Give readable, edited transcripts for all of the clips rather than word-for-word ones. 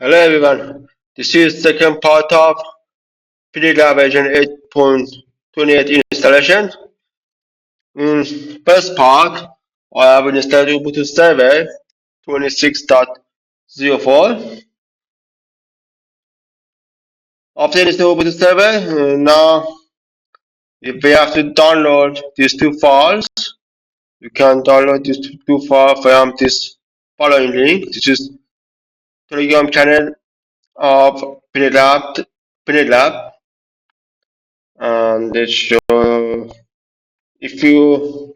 Hello everyone. This is second part of PNETLab version 8.28 installation. In first part, I have installed Ubuntu server 26.04. After installing Ubuntu server, now if we have to download these two files, you can download these two files from this following link. This is Telegram channel of PNETLab, and it show if you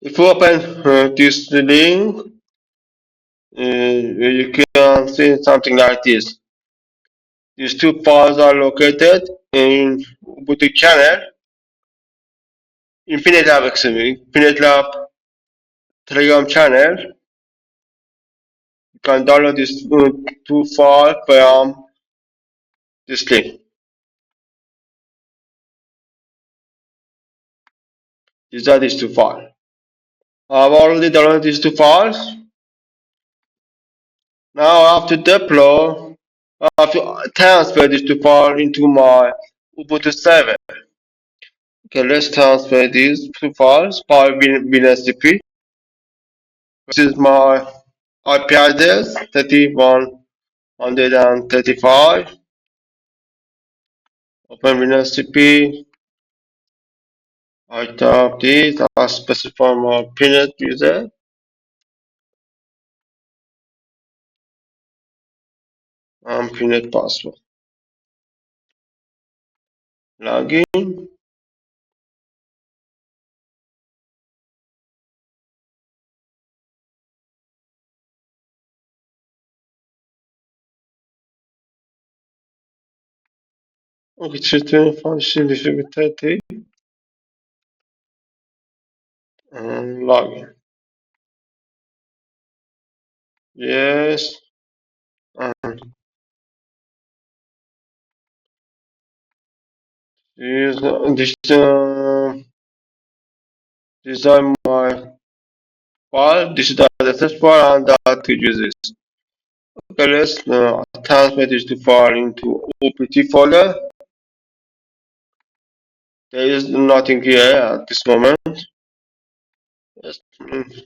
If you open this link, you can see something like this. These two files are located in Ubuntu channel in PNETLab, excuse me, PNETLab Telegram channel. You can download these two files from this link. These are these two files. I've already downloaded these two files. Now I have to deploy, I have to transfer these two files into my Ubuntu server. Okay, let's transfer these two files by WinSCP. This is my IP address 3135. Open WinSCP. I type this. I specify my PNET user and PNET password. Login. Okay, system function difficulty and login. Yes. And these are my file. This is the access file and the to use this. Okay, let's transfer this to file into OPT folder. There is nothing here at this moment. Let's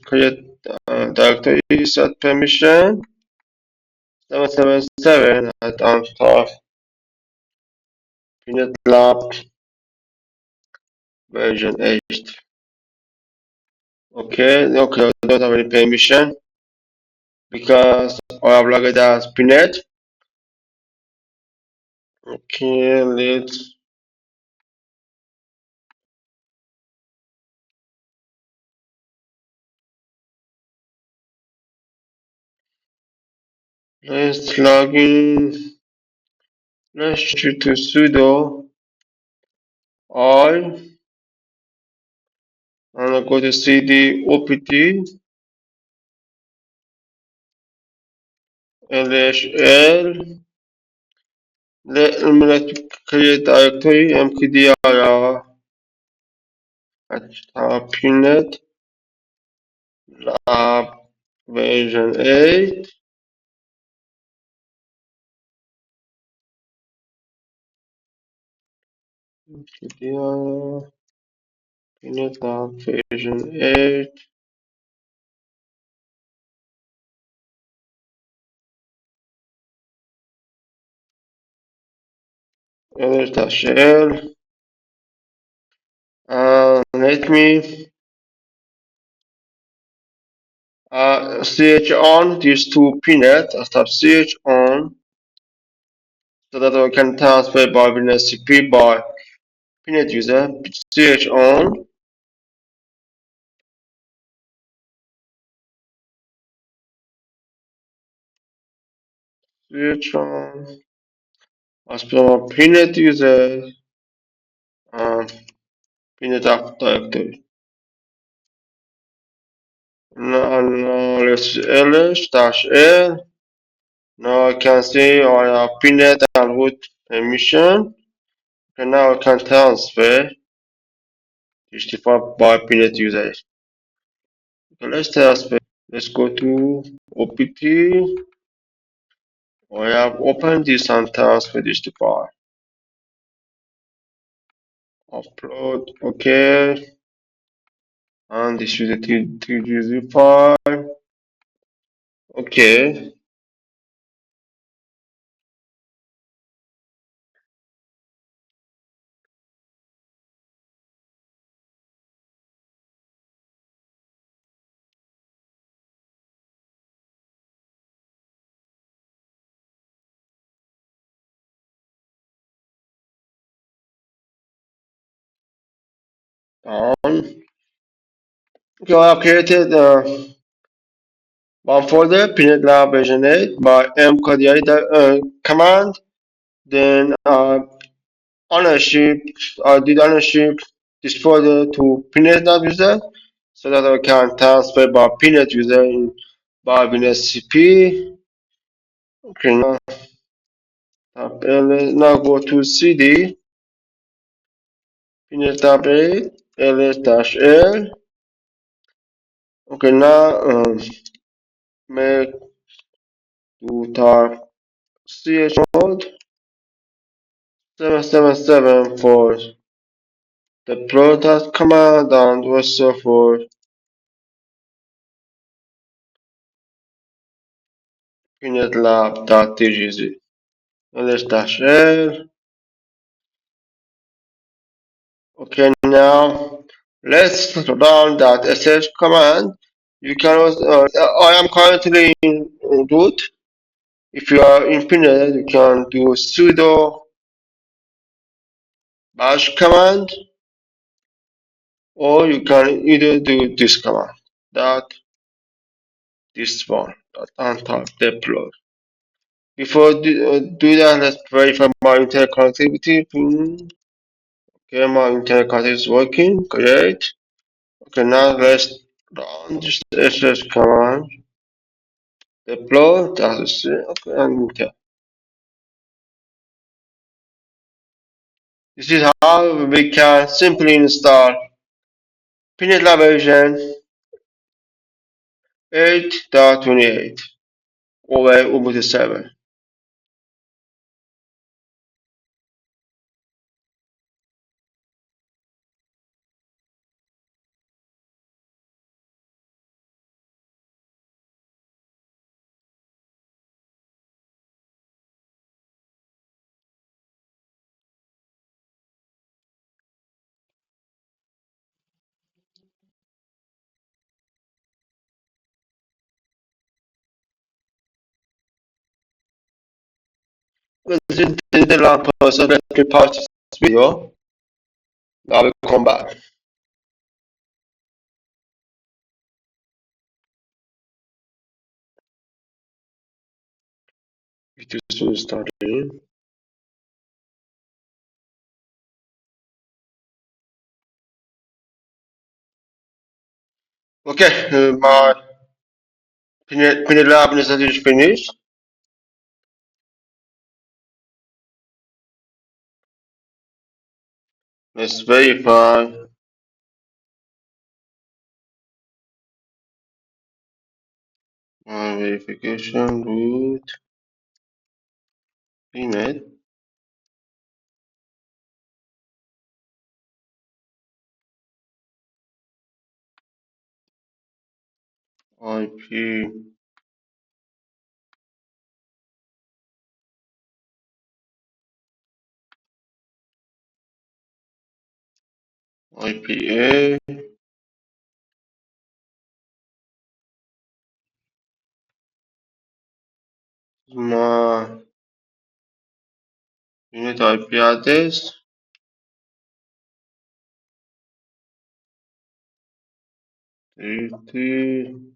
create directory, set permission 777 at on top PNETLab version 8. Okay, I don't have any permission because I have logged as PNET. Okay, let's log in. Let's change to sudo I and I go to cd opt lhl. Let's create directory mkdir at PNET lab version 8. mkdir PNET lab version 8. ls-l and let me ch on these two PNET. I start ch on so that I can transfer by WinSCP by PNET user. Ch on. Ch on. As per my PNET user and PNET directory. Now let's ls-l Now I can see I have PNET and root permission. And now I can transfer HTTP by PNET user. Okay, let's transfer. Let's go to OPT. I have opened this and transfer HTTP. Upload. Okay. And this is the 3GZ file. Okay. Done. Okay, I have created one folder, PNETLab version 8 by mkdi command. Then ownership, I did ownership this folder to PNETLab user so that I can transfer by PNET user in by CP. Okay, now go to CD, PNETLab 8, ls-l. Okay, now make to type chmod 777 for the product command and also for PNETLab.tgz. ls-l. Okay, now let's run that sh command. You can also, I am currently in root. If you are in PNET, you can do sudo bash command, or you can either do this command, that this one, that untap deploy. Before do that, let's verify my internet connectivity. Okay, my internet connectivity is working. Great. Okay, now let's run this sh command. Deploy. That's it. Okay, and enter. This is how we can simply install PNETLab version 8.28 over Ubuntu server. This is the last person. Let me pause this video. I will come back. It is starting. Okay, my PNETLab is finished. Let's verify my verification root email. IP IPA my unit IP address 30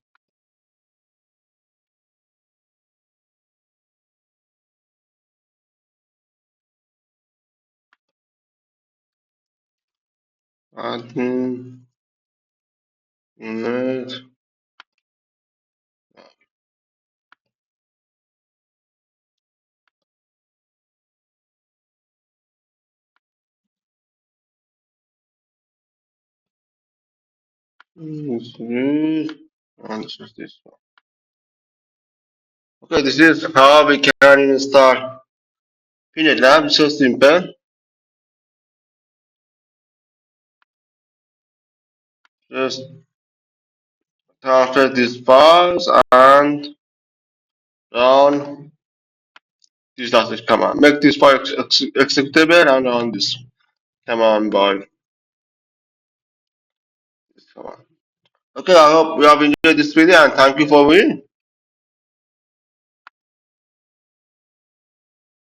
admin unit This is, and this is this one. Okay, this is how we can install PNETLab. So simple. Just transfer these files and run this data command. Make this file executable and run this command by this command. Okay, I hope you have enjoyed this video and thank you for watching.